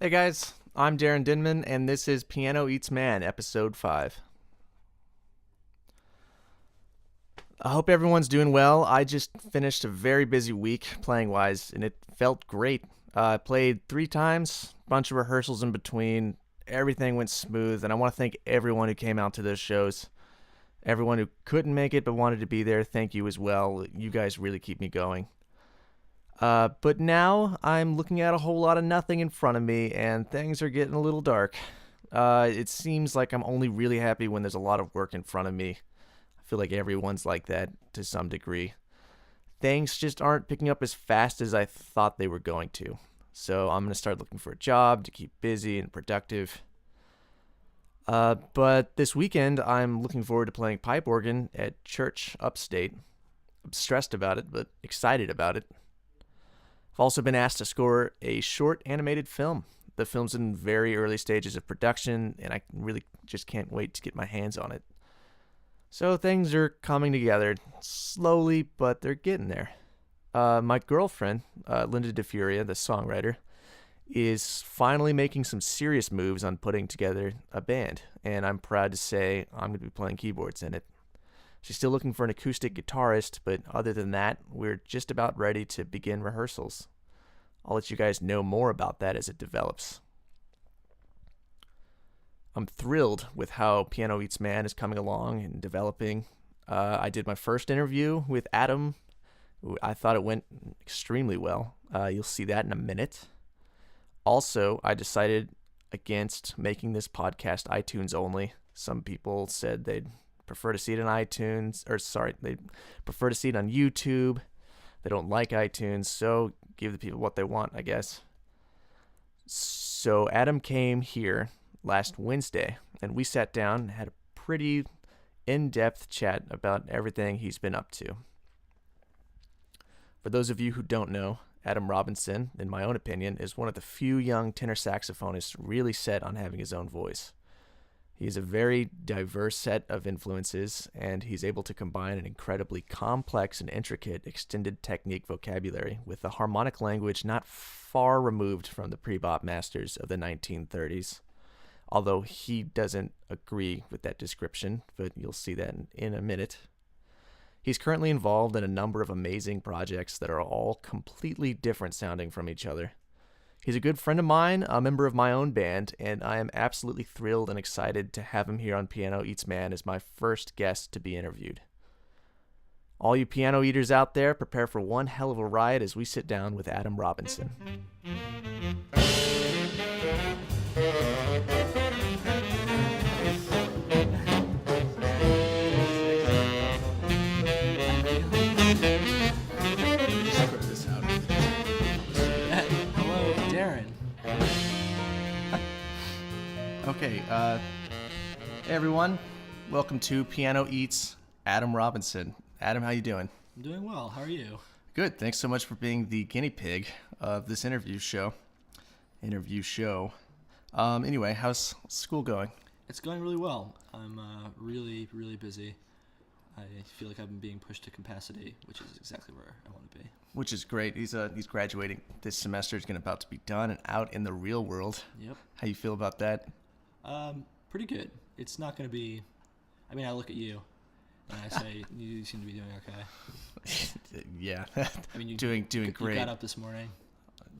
Hey guys, I'm Darren Dinman, and this is Piano Eats Man, Episode 5. I hope everyone's doing well. I just finished a very busy week playing-wise, and it felt great. I played 3 times, bunch of rehearsals in between. Everything went smooth, and I want to thank everyone who came out to those shows. Everyone who couldn't make it but wanted to be there, thank you as well. You guys really keep me going. But now I'm looking at a whole lot of nothing in front of me, and things are getting a little dark. It seems like I'm only really happy when there's a lot of work in front of me. I feel like everyone's like that to some degree. Things just aren't picking up as fast as I thought they were going to. So I'm going to start looking for a job to keep busy and productive. But this weekend, I'm looking forward to playing pipe organ at church upstate. I'm stressed about it, but excited about it. I've also been asked to score a short animated film. The film's in very early stages of production, and I really just can't wait to get my hands on it. So things are coming together slowly, but they're getting there. My girlfriend, Linda DeFuria, the songwriter, is finally making some serious moves on putting together a band, and I'm proud to say I'm going to be playing keyboards in it. She's still looking for an acoustic guitarist, but other than that, we're just about ready to begin rehearsals. I'll let you guys know more about that as it develops. I'm thrilled with how Piano Eats Man is coming along and developing. I did my first interview with Adam. I thought it went extremely well. You'll see that in a minute. Also, I decided against making this podcast iTunes only. Some people said they'd prefer to see it on they prefer to see it on YouTube. They don't like iTunes, so give the people what they want, I guess. So Adam came here last Wednesday, and we sat down and had a pretty in-depth chat about everything he's been up to. For those of you who don't know, Adam Robinson, in my own opinion, is one of the few young tenor saxophonists really set on having his own voice. He has a very diverse set of influences, and he's able to combine an incredibly complex and intricate extended technique vocabulary with a harmonic language not far removed from the pre-bop masters of the 1930s. Although he doesn't agree with that description, but you'll see that in a minute. He's currently involved in a number of amazing projects that are all completely different sounding from each other. He's a good friend of mine, a member of my own band, and I am absolutely thrilled and excited to have him here on Piano Eats Man as my first guest to be interviewed. All you piano eaters out there, prepare for one hell of a ride as we sit down with Adam Robinson. Okay, hey everyone, welcome to Piano Eats Adam Robinson. Adam, how you doing? I'm doing well. How are you? Good. Thanks so much for being the guinea pig of this interview show. Anyway, how's school going? It's going really well. I'm really, really busy. I feel like I've been being pushed to capacity, which is exactly where I want to be. Which is great. He's graduating this semester. He's about to be done and out in the real world. Yep. How you feel about that? Pretty good. It's not going to be... I mean, I look at you, and I say, you seem to be doing okay. Yeah. I mean, doing great. You got up this morning.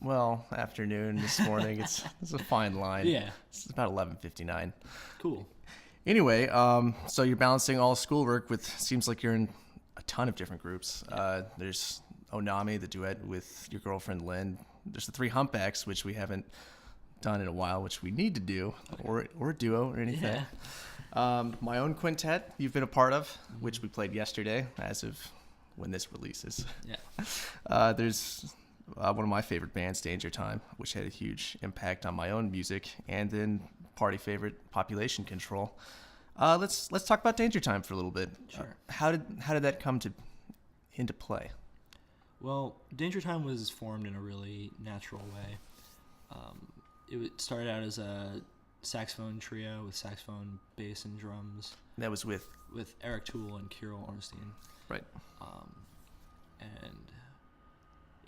Well, afternoon this morning. It's a fine line. Yeah. It's about 11:59. Cool. Anyway, so you're balancing all schoolwork with, seems like you're in a ton of different groups. There's Onami, the duet with your girlfriend Lynn. There's the Three Humpbacks, which we haven't done in a while, which we need to do, or a duo or anything. Yeah. My own quintet you've been a part of, which we played yesterday as of when this releases. Yeah. There's one of my favorite bands, Danger Time, which had a huge impact on my own music, and then party favorite, Population Control. Let's talk about Danger Time for a little bit. Sure. How did that come into play? Well, Danger Time was formed in a really natural way. It started out as a saxophone trio with saxophone, bass, and drums. That was with Eric Toole and Kirill Ornstein. Right. And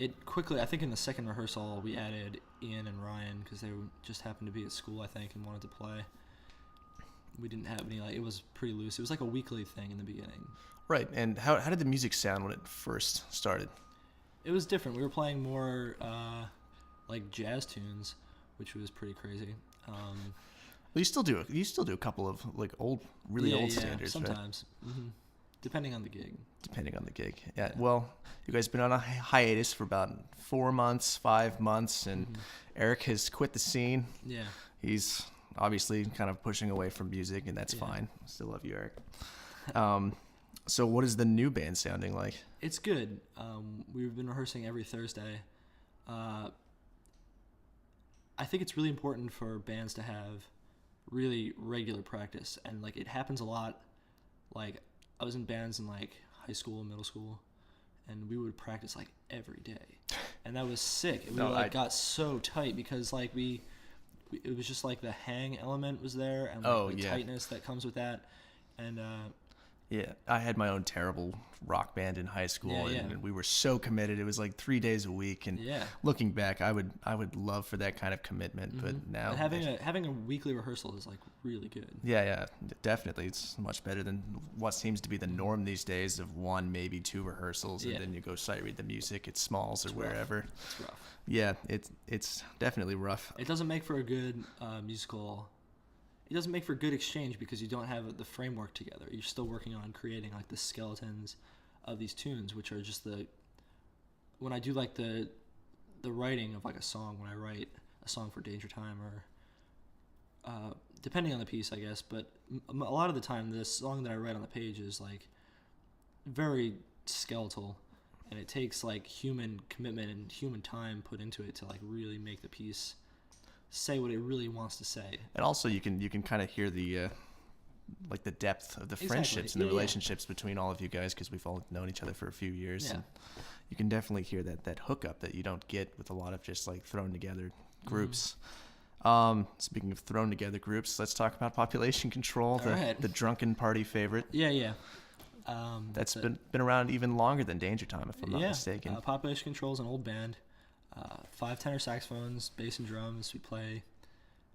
it quickly. I think in the second rehearsal we added Ian and Ryan because they just happened to be at school, I think, and wanted to play. We didn't have any it was pretty loose. It was like a weekly thing in the beginning. Right. And how did the music sound when it first started? It was different. We were playing more like jazz tunes, which was pretty crazy. Well, you still do a couple of like really old standards, sometimes. Right? Mm-hmm. Depending on the gig. Yeah. Well, you guys been on a hiatus for about 4 months, 5 months, and Eric has quit the scene. Yeah. He's obviously kind of pushing away from music, and that's fine. Still love you, Eric. So what is the new band sounding like? It's good. We've been rehearsing every Thursday. I think it's really important for bands to have really regular practice, and like it happens a lot. Like I was in bands in like high school and middle school, and we would practice like every day, and that was sick. We got so tight because like we it was just like the hang element was there, and like, the tightness that comes with that, and yeah, I had my own terrible rock band in high school, and we were so committed. It was like 3 days a week, and looking back, I would love for that kind of commitment, but now and having a weekly rehearsal is like really good. Yeah, definitely. It's much better than what seems to be the norm these days of 1, maybe 2 rehearsals, and then you go sight read the music at Smalls or wherever. It's rough. Yeah, it's definitely rough. It doesn't make for a good musical. It doesn't make for good exchange because you don't have the framework together. You're still working on creating like the skeletons of these tunes, which are just when I do like the writing of like a song, when I write a song for Danger Time or depending on the piece, I guess, but a lot of the time the song that I write on the page is like very skeletal, and it takes like human commitment and human time put into it to like really make the piece say what it really wants to say. And also you can kind of hear the like the depth of the friendships and the relationships between all of you guys, because we've all known each other for a few years, and you can definitely hear that hookup that you don't get with a lot of just like thrown together groups. Speaking of thrown together groups, let's talk about Population Control, the drunken party favorite. That's been around even longer than Danger Time, if I'm not mistaken. Population Control is an old band. 5 tenor saxophones, bass and drums. We play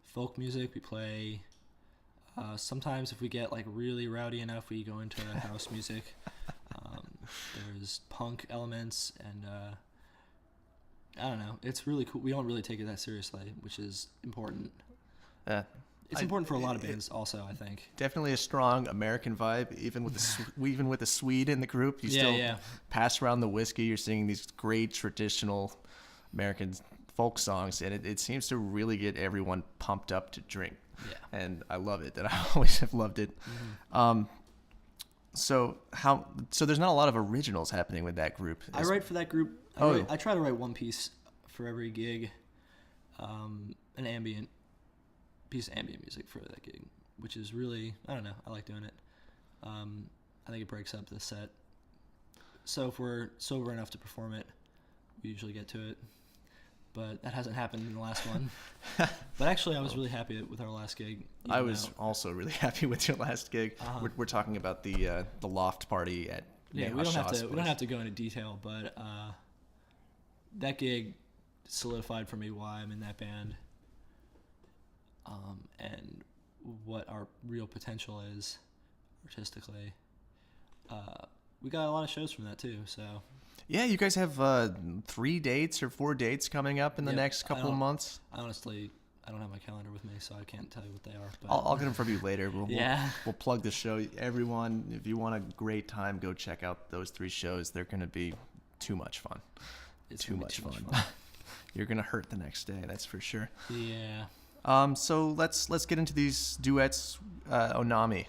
folk music. We play sometimes if we get like really rowdy enough, we go into house music. There's punk elements, and I don't know. It's really cool. We don't really take it that seriously, which is important. It's important for a lot of bands, also. I think definitely a strong American vibe, even with the Swede in the group. You still pass around the whiskey. You're singing these great traditional American folk songs, and it seems to really get everyone pumped up to drink. And I love it. And I always have loved it. So there's not a lot of originals happening with that group. I write for that group. I try to write one piece for every gig, an ambient piece of ambient music for that gig, which is really, I don't know, I like doing it. I think it breaks up the set. So if we're sober enough to perform it, we usually get to it. But that hasn't happened in the last one. But actually, I was really happy with our last gig. I was also really happy with your last gig. We're talking about the loft party at we don't have to go into detail, but that gig solidified for me why I'm in that band, and what our real potential is artistically. We got a lot of shows from that too, so. Yeah, you guys have 3 dates or 4 dates coming up in the next couple of months. Honestly, I don't have my calendar with me, so I can't tell you what they are. But I'll get them from you later. We'll plug the show. Everyone, if you want a great time, go check out those 3 shows. They're going to be too much fun. It's too much fun. You're going to hurt the next day, that's for sure. Yeah. So let's get into these duets. Onami.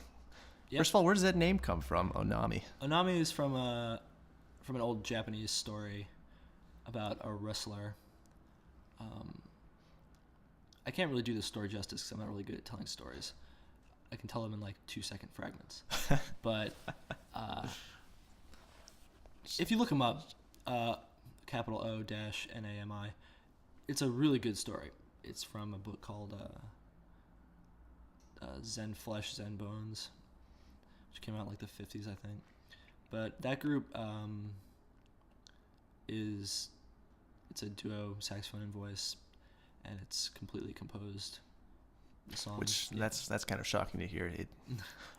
Yep. First of all, where does that name come from, Onami? Onami is from an old Japanese story about a wrestler. I can't really do this story justice because I'm not really good at telling stories. I can tell them in like 2-second fragments. But if you look them up, capital O-Nami, it's a really good story. It's from a book called Zen Flesh, Zen Bones, which came out in like the 50s, I think. But that group is it's a duo saxophone and voice, and it's completely composed. The song, Which yeah. that's kind of shocking to hear.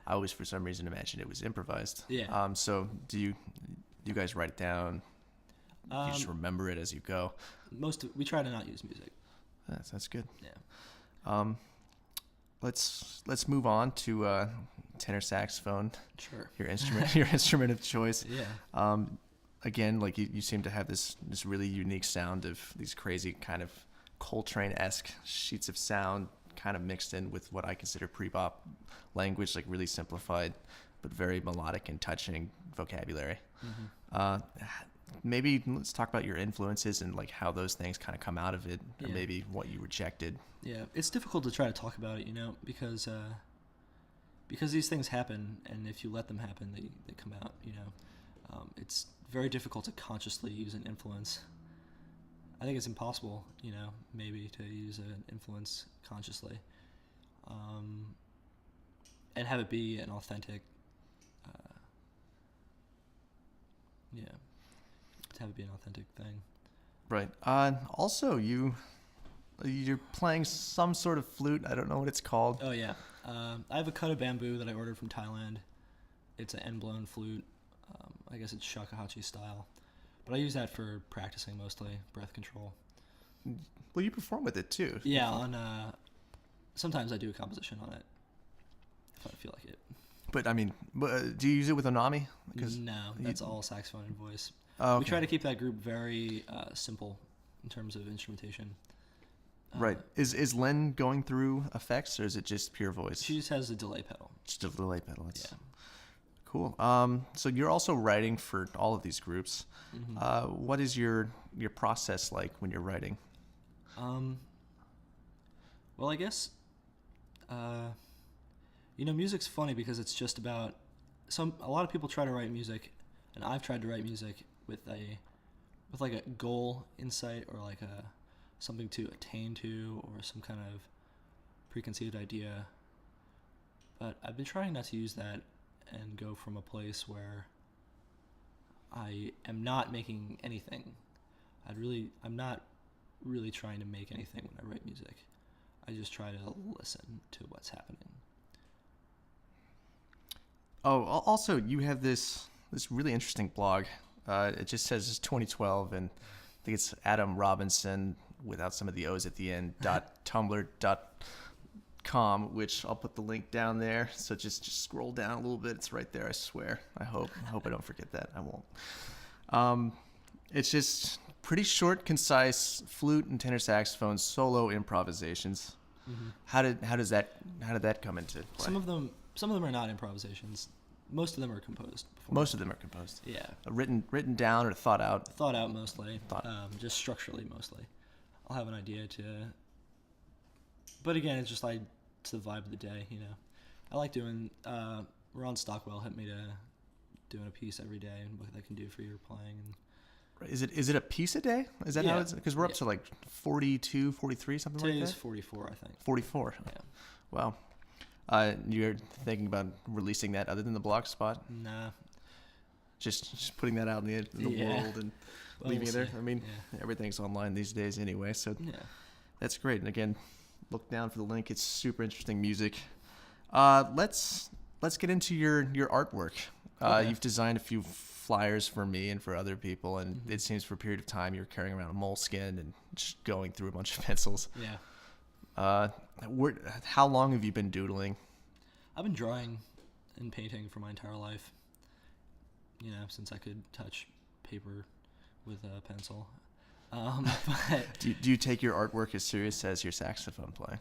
I always for some reason imagined it was improvised. Yeah. So do you guys write it down? You just remember it as you go. We try to not use music. That's good. Yeah. Let's move on to tenor saxophone. Sure. Your instrument, your instrument of choice. Yeah. Again, like you seem to have this really unique sound of these crazy kind of Coltrane-esque sheets of sound, kind of mixed in with what I consider pre-bop language, like really simplified, but very melodic and touching vocabulary. Maybe let's talk about your influences and like how those things kind of come out of it, or Yeah. maybe what you rejected. Yeah, it's difficult to try to talk about it, because these things happen, and if you let them happen, they come out. It's very difficult to consciously use an influence. I think it's impossible, maybe to use an influence consciously, and have it be an authentic, to have it be an authentic thing. Right. Also, you're playing some sort of flute. I don't know what it's called. Oh yeah, I have a cut of bamboo that I ordered from Thailand. It's an end-blown flute. I guess it's shakuhachi style, but I use that for practicing mostly, breath control. Well, you perform with it too. Yeah, sometimes I do a composition on it if I feel like it. But I mean, do you use it with Onami? No, that's all saxophone and voice. Oh, okay. We try to keep that group very simple in terms of instrumentation. Right. Is Len going through effects, or is it just pure voice? She just has a delay pedal. Just a delay pedal. That's Yeah. cool. So you're also writing for all of these groups. What is your process like when you're writing? Well, I guess, music's funny because it's just about a lot of people try to write music, and I've tried to write music with like a goal in sight, or like something to attain to, or some kind of preconceived idea. But I've been trying not to use that and go from a place where I am not making anything. I'm not really trying to make anything when I write music. I just try to listen to what's happening. Oh, also you have this really interesting blog. It just says it's 2012, and I think it's Adam Robinson without some of the O's at the end .tumblr.com, which I'll put the link down there. So just scroll down a little bit. It's right there. I swear. I hope I don't forget that. I won't. It's just pretty short, concise flute and tenor saxophone solo improvisations. Mm-hmm. How did that come into play? Some of them are not improvisations. Most of them are composed before. Most of them are composed. Yeah. Written down or thought out. Thought out mostly. Thought. Just structurally mostly. I'll have an idea but again, it's just like it's the vibe of the day, I like doing. Ron Stockwell hit me to doing a piece every day and what that can do for your playing. And Is it a piece a day? Is that how Yeah. it's? Because we're up to like 42, 43, something like today's that. 44, I think. 44. Yeah. Wow. You're thinking about releasing that other than the blog spot? Nah. Just putting that out in the Yeah. world and Well, leaving we'll it there? see. I mean, Yeah. everything's online these days anyway, so Yeah. that's great. And again, look down for the link. It's super interesting music. Let's get into your artwork. Okay. You've designed a few flyers for me and for other people, and it seems for a period of time you're carrying around a moleskin and just going through a bunch of pencils. Yeah. How long have you been doodling? I've been drawing and painting for my entire life. Since I could touch paper with a pencil. But Do you take your artwork as serious as your saxophone playing?